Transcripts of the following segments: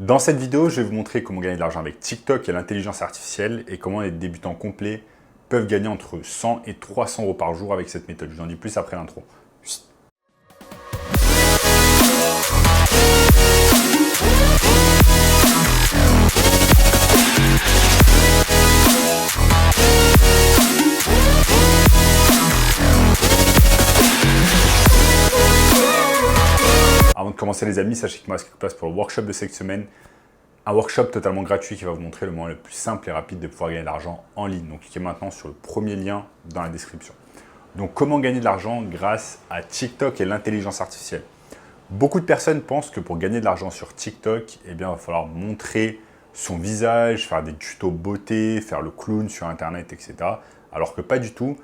Dans cette vidéo, je vais vous montrer comment gagner de l'argent avec TikTok et l'intelligence artificielle et comment les débutants complets peuvent gagner entre 100 et 300 euros par jour avec cette méthode. Je vous en dis plus après l'intro. Avant de commencer les amis, sachez qu'il me reste quelques places pour le workshop de cette semaine. Un workshop totalement gratuit qui va vous montrer le moyen le plus simple et rapide de pouvoir gagner de l'argent en ligne. Donc cliquez maintenant sur le premier lien dans la description. Donc comment gagner de l'argent grâce à TikTok et l'intelligence artificielle. Beaucoup de personnes pensent que pour gagner de l'argent sur TikTok, il va falloir montrer son visage, faire des tutos beauté, faire le clown sur internet, etc. Alors que pas du tout.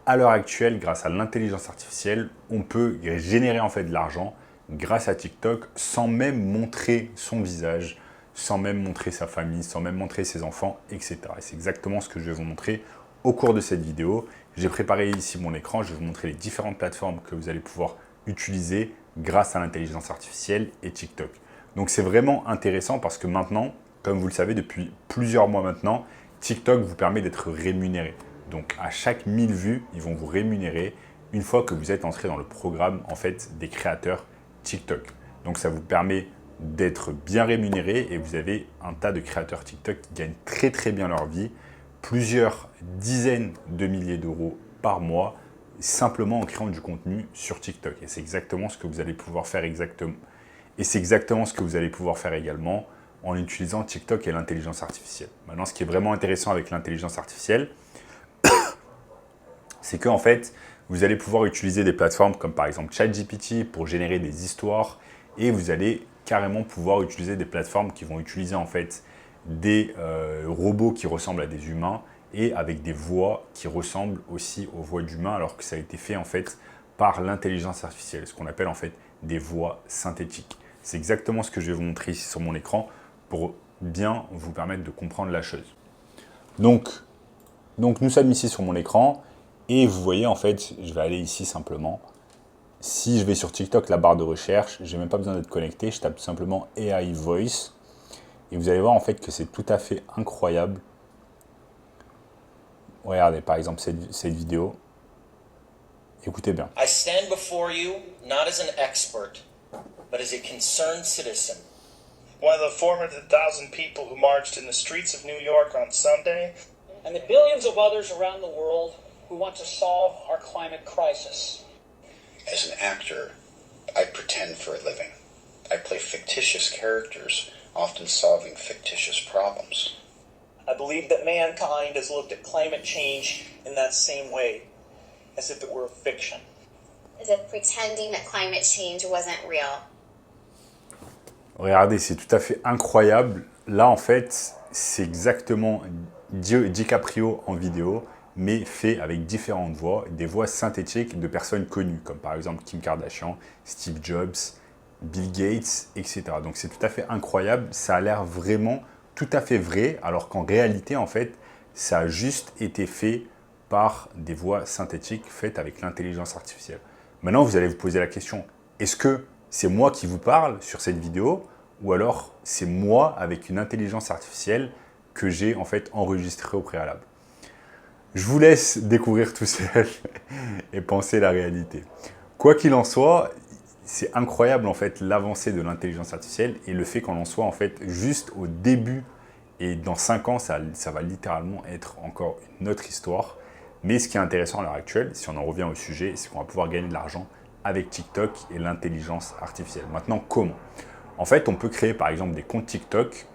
À l'heure actuelle, grâce à l'intelligence artificielle, on peut générer en fait de l'argent grâce à TikTok sans même montrer son visage, sans même montrer sa famille, sans même montrer ses enfants, etc. Et c'est exactement ce que je vais vous montrer au cours de cette vidéo. J'ai préparé ici mon écran, je vais vous montrer les différentes plateformes que vous allez pouvoir utiliser grâce à l'intelligence artificielle et TikTok. Donc c'est vraiment intéressant parce que maintenant, comme vous le savez depuis plusieurs mois maintenant, TikTok vous permet d'être rémunéré. Donc à chaque 1000 vues, ils vont vous rémunérer une fois que vous êtes entré dans le programme en fait, des créateurs TikTok. Donc ça vous permet d'être bien rémunéré et vous avez un tas de créateurs TikTok qui gagnent très bien leur vie, plusieurs dizaines de milliers d'euros par mois, simplement en créant du contenu sur TikTok. Et c'est exactement ce que vous allez pouvoir faire exactement. Et c'est exactement ce que vous allez pouvoir faire également en utilisant TikTok et l'intelligence artificielle. Maintenant, ce qui est vraiment intéressant avec l'intelligence artificielle, c'est qu'en fait, vous allez pouvoir utiliser des plateformes comme par exemple ChatGPT pour générer des histoires et vous allez carrément pouvoir utiliser des plateformes qui vont utiliser en fait des robots qui ressemblent à des humains et avec des voix qui ressemblent aussi aux voix d'humains alors que ça a été fait en fait par l'intelligence artificielle, ce qu'on appelle en fait des voix synthétiques. C'est exactement ce que je vais vous montrer ici sur mon écran pour bien vous permettre de comprendre la chose. Donc nous sommes ici sur mon écran. Et vous voyez, en fait, je vais aller ici simplement. Si je vais sur TikTok, la barre de recherche, je n'ai même pas besoin d'être connecté. Je tape tout simplement AI Voice. Et vous allez voir en fait que c'est tout à fait incroyable. Regardez par exemple cette vidéo. Écoutez bien. I stand before you not as an expert, but as a concerned citizen. One of the 400,000 people who marched in the streets of New York on Sunday. And the billions of others around the world who want to solve our climate crisis. As an actor, I pretend for a living. I play fictitious characters, often solving fictitious problems. I believe that mankind has looked at climate change in that same way, as if it were a fiction. As if pretending that climate change wasn't real. Regardez, c'est tout à fait incroyable. Là, en fait, c'est exactement DiCaprio en vidéo, mais fait avec différentes voix, des voix synthétiques de personnes connues, comme par exemple Kim Kardashian, Steve Jobs, Bill Gates, etc. Donc c'est tout à fait incroyable, ça a l'air vraiment tout à fait vrai, alors qu'en réalité, en fait, ça a juste été fait par des voix synthétiques faites avec l'intelligence artificielle. Maintenant, vous allez vous poser la question, est-ce que c'est moi qui vous parle sur cette vidéo, ou alors c'est moi avec une intelligence artificielle que j'ai en fait enregistré au préalable? Je vous laisse découvrir tout seul et penser la réalité. Quoi qu'il en soit, c'est incroyable en fait l'avancée de l'intelligence artificielle et le fait qu'on en soit en fait juste au début et dans 5 ans, ça va littéralement être encore une autre histoire. Mais ce qui est intéressant à l'heure actuelle, si on en revient au sujet, c'est qu'on va pouvoir gagner de l'argent avec TikTok et l'intelligence artificielle. Maintenant, comment? En fait, on peut créer par exemple des comptes TikTok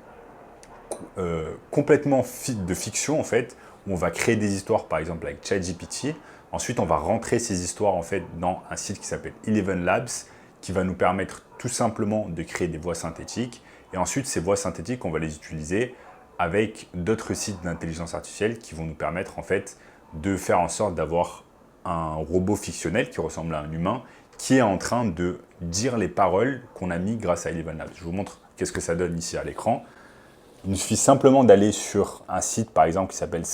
complètement de fiction en fait, où on va créer des histoires par exemple avec ChatGPT. Ensuite, on va rentrer ces histoires en fait dans un site qui s'appelle Eleven Labs qui va nous permettre tout simplement de créer des voix synthétiques. Et ensuite, ces voix synthétiques, on va les utiliser avec d'autres sites d'intelligence artificielle qui vont nous permettre en fait de faire en sorte d'avoir un robot fictionnel qui ressemble à un humain qui est en train de dire les paroles qu'on a mis grâce à Eleven Labs. Je vous montre qu'est-ce que ça donne ici à l'écran. Il suffit simplement d'aller sur un site, par exemple, qui s'appelle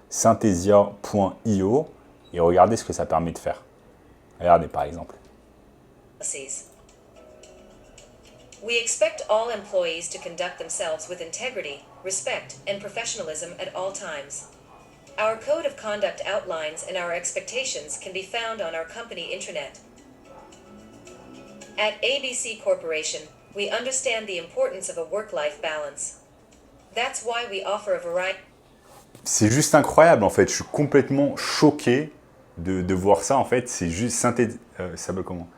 synthesia.io et regardez ce que ça permet de faire. Regardez, par exemple. We expect all employees to conduct themselves with integrity, respect, and professionalism at all times. Our code of conduct outlines and our expectations can be found on our company intranet. At ABC Corporation, we understand the importance of a work-life balance. That's why we offer a variety. C'est juste incroyable en fait, je suis complètement choqué de voir ça en fait, c'est juste ça s'appelle comment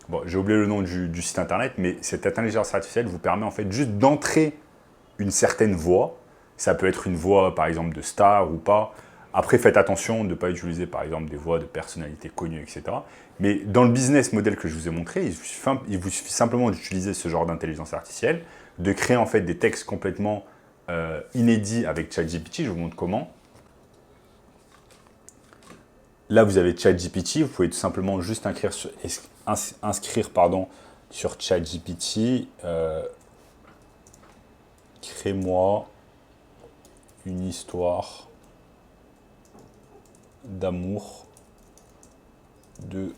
Bon, j'ai oublié le nom du site internet, mais cette intelligence artificielle vous permet en fait juste d'entrer une certaine voix. Ça peut être une voix par exemple de star ou pas. Après, faites attention de ne pas utiliser par exemple des voix de personnalités connues, etc. Mais dans le business model que je vous ai montré, il vous suffit simplement d'utiliser ce genre d'intelligence artificielle, de créer en fait des textes complètement inédits avec ChatGPT. Je vous montre comment. Là, vous avez ChatGPT. Vous pouvez tout simplement juste inscrire sur ChatGPT. Crée-moi une histoire d'amour de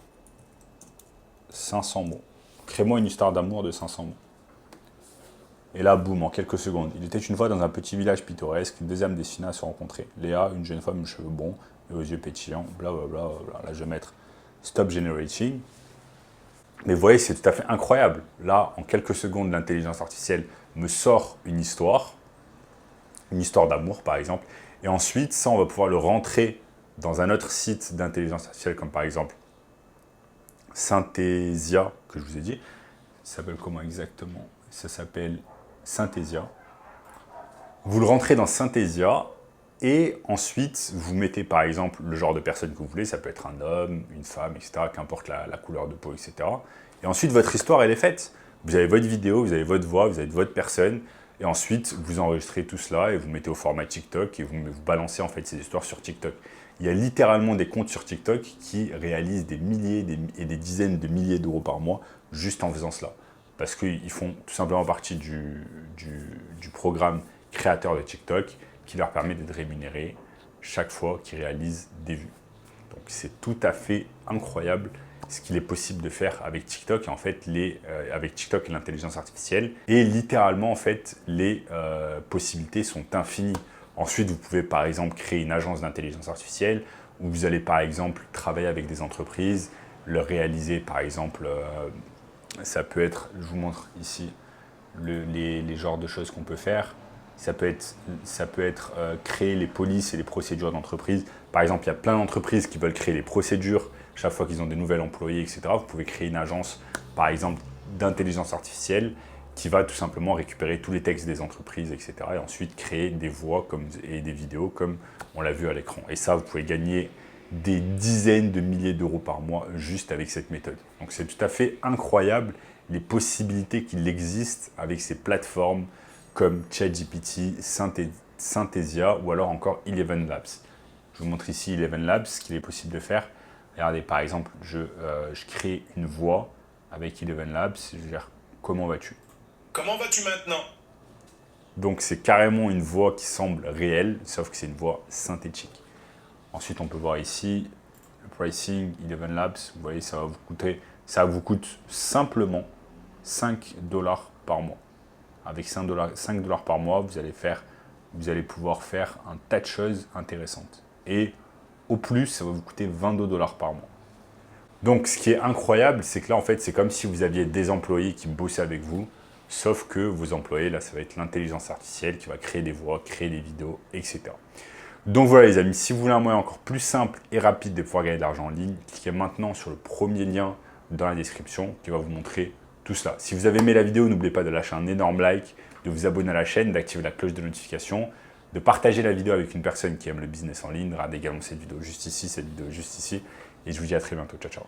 500 mots. Crée-moi une histoire d'amour de 500 mots. Et là, boum, en quelques secondes. Il était une fois dans un petit village pittoresque, deux âmes destinées à se rencontrer. Léa, une jeune femme aux cheveux blonds et aux yeux pétillants, blablabla. Là, je vais mettre Stop Generating. Mais vous voyez, c'est tout à fait incroyable. Là, en quelques secondes, l'intelligence artificielle me sort une histoire d'amour, par exemple. Et ensuite, ça, on va pouvoir le rentrer dans un autre site d'intelligence artificielle, comme par exemple Synthesia, que je vous ai dit. Ça s'appelle comment exactement? Ça s'appelle Synthesia. Vous le rentrez dans Synthesia et ensuite, vous mettez par exemple le genre de personne que vous voulez. Ça peut être un homme, une femme, etc. Qu'importe la couleur de peau, etc. Et ensuite, votre histoire, elle est faite. Vous avez votre vidéo, vous avez votre voix, vous avez votre personne. Et ensuite, vous enregistrez tout cela et vous mettez au format TikTok et vous balancez en fait ces histoires sur TikTok. Il y a littéralement des comptes sur TikTok qui réalisent des milliers et des dizaines de milliers d'euros par mois juste en faisant cela. Parce qu'ils font tout simplement partie du programme créateur de TikTok qui leur permet d'être rémunérés chaque fois qu'ils réalisent des vues. Donc c'est tout à fait incroyable ce qu'il est possible de faire avec TikTok et en fait avec TikTok et l'intelligence artificielle. Et littéralement en fait les possibilités sont infinies. Ensuite vous pouvez par exemple créer une agence d'intelligence artificielle où vous allez par exemple travailler avec des entreprises, leur réaliser par exemple ça peut être, je vous montre ici les genres de choses qu'on peut faire. Ça peut être créer les polices et les procédures d'entreprise. Par exemple, il y a plein d'entreprises qui veulent créer les procédures chaque fois qu'ils ont des nouvelles employés, etc. Vous pouvez créer une agence, par exemple, d'intelligence artificielle qui va tout simplement récupérer tous les textes des entreprises, etc. Et ensuite créer des voix et des vidéos comme on l'a vu à l'écran. Et ça, vous pouvez gagner des dizaines de milliers d'euros par mois juste avec cette méthode. Donc c'est tout à fait incroyable les possibilités qu'il existe avec ces plateformes comme ChatGPT, Synthesia ou alors encore Eleven Labs. Je vous montre ici Eleven Labs, ce qu'il est possible de faire. Regardez, par exemple, je crée une voix avec Eleven Labs. Je vais dire « Comment vas-tu ?» Comment vas-tu maintenant? Donc c'est carrément une voix qui semble réelle, sauf que c'est une voix synthétique. Ensuite, on peut voir ici le pricing Eleven Labs. Vous voyez, ça vous coûte simplement 5 $ par mois. Avec 5 $ par mois, vous allez pouvoir faire un tas de choses intéressantes. Et au plus, ça va vous coûter 22 $ par mois. Donc, ce qui est incroyable, c'est que là, en fait, c'est comme si vous aviez des employés qui bossaient avec vous, sauf que vos employés, là, ça va être l'intelligence artificielle qui va créer des voix, créer des vidéos, etc. Donc voilà les amis, si vous voulez un moyen encore plus simple et rapide de pouvoir gagner de l'argent en ligne, cliquez maintenant sur le premier lien dans la description qui va vous montrer tout cela. Si vous avez aimé la vidéo, n'oubliez pas de lâcher un énorme like, de vous abonner à la chaîne, d'activer la cloche de notification, de partager la vidéo avec une personne qui aime le business en ligne. Regardez également cette vidéo juste ici, et je vous dis à très bientôt. Ciao, ciao.